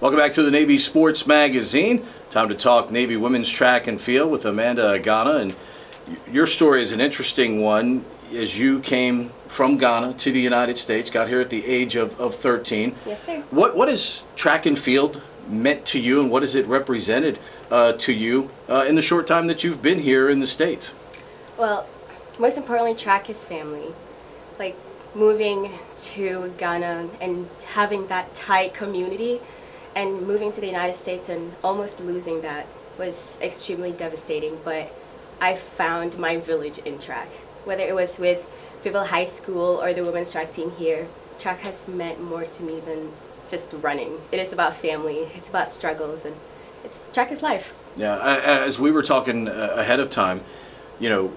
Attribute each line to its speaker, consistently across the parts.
Speaker 1: Welcome back to the Navy Sports Magazine. Time to talk Navy women's track and field with Amanda Agana. And your story is an interesting one as you came from Ghana to the United States, got here at the age of 13.
Speaker 2: Yes, sir.
Speaker 1: What has track and field meant to you, and what has it represented to you in the short time that you've been here in the States?
Speaker 2: Well, most importantly, track is family. Like moving to Ghana and having that tight community and moving to the United States and almost losing that was extremely devastating, but I found my village in track. Whether it was with Fayetteville High School or the women's track team here, track has meant more to me than just running. It is about family, it's about struggles, and track is life.
Speaker 1: Yeah, as we were talking ahead of time, you know,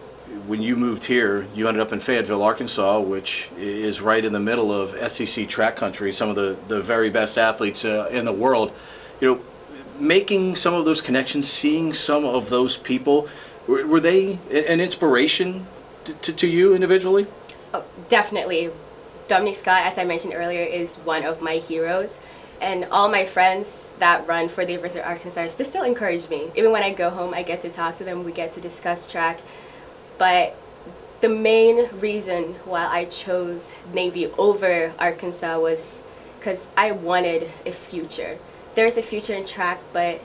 Speaker 1: when you moved here, you ended up in Fayetteville, Arkansas, which is right in the middle of SEC track country, some of the very best athletes in the world. You know, making some of those connections, seeing some of those people, were they an inspiration to you individually?
Speaker 2: Oh, definitely. Dominique Scott, as I mentioned earlier, is one of my heroes. And all my friends that run for the University of Arkansas, they still encourage me. Even when I go home, I get to talk to them, we get to discuss track. But the main reason why I chose Navy over Arkansas was because I wanted a future. There's a future in track, but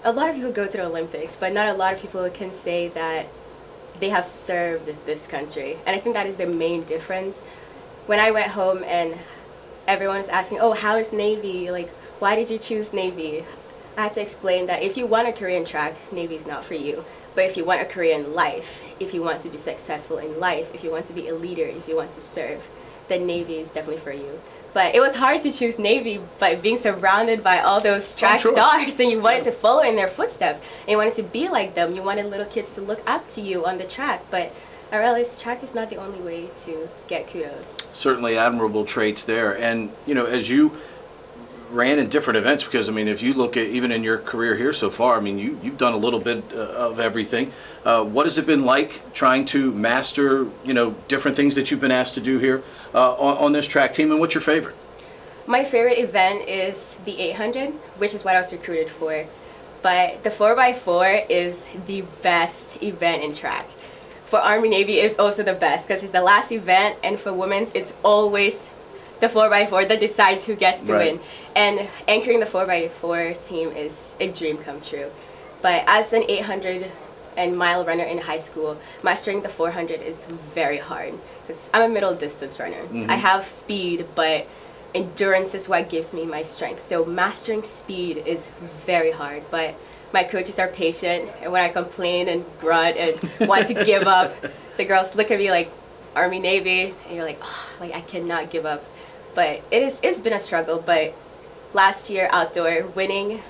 Speaker 2: a lot of people go to the Olympics, but not a lot of people can say that they have served this country. And I think that is the main difference. When I went home and everyone was asking, oh, how is Navy? Like, why did you choose Navy? I had to explain that if you want a career in track, Navy's not for you. But if you want a career in life, if you want to be successful in life, if you want to be a leader, if you want to serve, then Navy is definitely for you. But it was hard to choose Navy by being surrounded by all those track stars, and you wanted to follow in their footsteps, and you wanted to be like them. You wanted little kids to look up to you on the track. But I realized track is not the only way to get kudos.
Speaker 1: Certainly admirable traits there. And, you know, as you ran in different events, because I mean, if you look at even in your career here so far, I mean, you've done a little bit of everything. What has it been like trying to master, you know, different things that you've been asked to do here on this track team, and what's your favorite?
Speaker 2: My favorite event is the 800, which is what I was recruited for. But the 4x4 is the best event in track. For Army Navy, it's also the best because it's the last event, and for women's, it's always the 4x4 that decides who gets to win. And anchoring the 4x4 team is a dream come true. But as an 800 and mile runner in high school, mastering the 400 is very hard because I'm a middle distance runner. I have speed, but endurance is what gives me my strength. So mastering speed is very hard, but my coaches are patient, and when I complain and grunt and want to give up, the girls look at me like, Army, Navy, and you're like, oh, like I cannot give up. But it's been a struggle, but last year outdoor, winning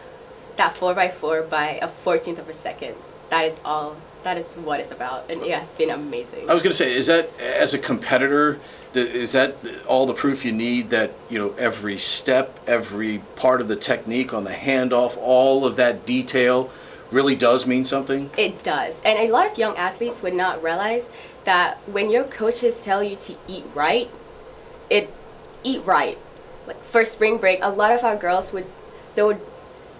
Speaker 2: that 4x4 by a 14th of a second, that is what it's about, and it has been amazing.
Speaker 1: I was going to say, is that, as a competitor, is that all the proof you need that, you know, every step, every part of the technique on the handoff, all of that detail really does mean something?
Speaker 2: It does, and a lot of young athletes would not realize that when your coaches tell you to eat right. Like for spring break, a lot of our girls they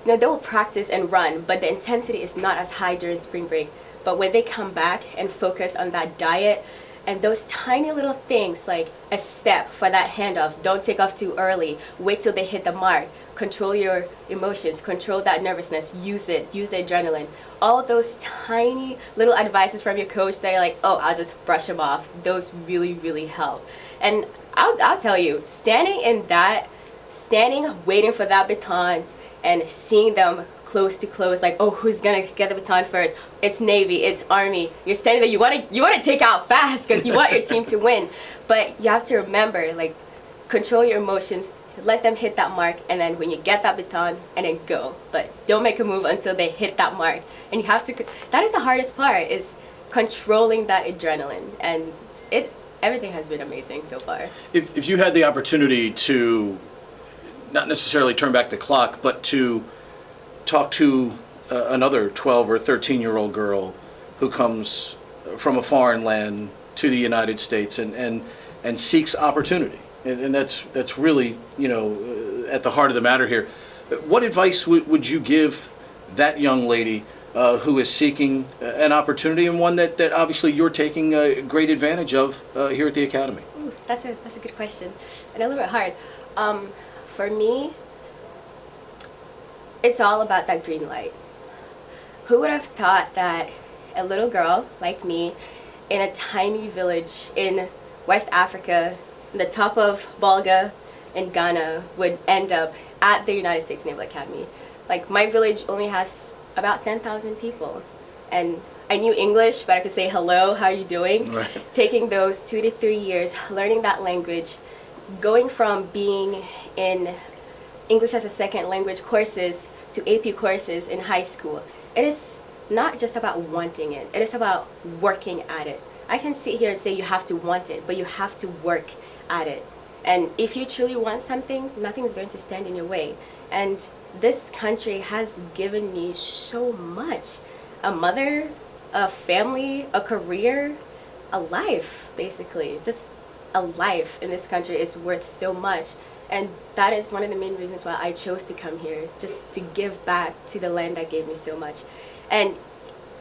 Speaker 2: will practice and run, but the intensity is not as high during spring break. But when they come back and focus on that diet and those tiny little things like a step for that handoff, don't take off too early, wait till they hit the mark, control your emotions, control that nervousness, use the adrenaline. All those tiny little advices from your coach that you're like, oh, I'll just brush them off. Those really, really help. And I'll tell you, standing waiting for that baton and seeing them close to close, like, oh, who's gonna get the baton first? It's Navy, it's Army. You're standing there, you want to take out fast because you want your team to win. But you have to remember, like, control your emotions, let them hit that mark, and then when you get that baton, and then go. But don't make a move until they hit that mark. And you have to, that is the hardest part, is controlling that adrenaline. And everything has been amazing so far.
Speaker 1: If you had the opportunity to not necessarily turn back the clock, but to talk to another 12 or 13-year-old girl who comes from a foreign land to the United States and seeks opportunity, and that's really, you know, at the heart of the matter here. What advice would you give that young lady who is seeking an opportunity, and one that obviously you're taking great advantage of here at the Academy?
Speaker 2: Ooh, that's a good question, and a little bit hard. For me, it's all about that green light. Who would have thought that a little girl like me in a tiny village in West Africa, the top of Bolga in Ghana, would end up at the United States Naval Academy? Like, my village only has about 10,000 people, and I knew English, but I could say hello, how are you doing?
Speaker 1: Right.
Speaker 2: Taking those 2 to 3 years, learning that language, going from being in English as a second language courses to AP courses in high school. It is not just about wanting it. It is about working at it. I can sit here and say you have to want it, but you have to work at it. And if you truly want something, nothing is going to stand in your way. And this country has given me so much. A mother, a family, a career, a life, basically. Just a life in this country is worth so much. And that is one of the main reasons why I chose to come here, just to give back to the land that gave me so much. And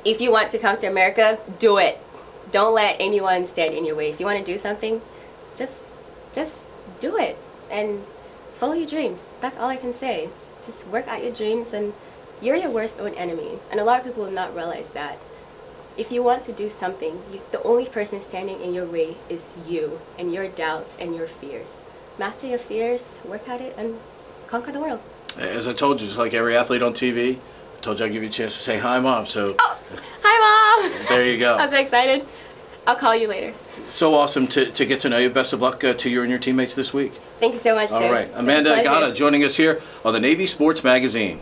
Speaker 2: if you want to come to America, do it. Don't let anyone stand in your way. If you want to do something, just do it and follow your dreams. That's all I can say. Just work out your dreams, and you're your worst own enemy. And a lot of people will not realize that. If you want to do something, the only person standing in your way is you and your doubts and your fears. Master your fears, work at it, and conquer the world.
Speaker 1: As I told you, just like every athlete on TV, I told you I'd give you a chance to say hi, Mom. So
Speaker 2: Oh, hi, Mom.
Speaker 1: there you go.
Speaker 2: I'm so excited. I'll call you later.
Speaker 1: So awesome to get to know you. Best of luck to you and your teammates this week.
Speaker 2: Thank you so much, sir.
Speaker 1: All right.
Speaker 2: It's a
Speaker 1: Amanda
Speaker 2: pleasure.
Speaker 1: Agana joining us here on the Navy Sports Magazine.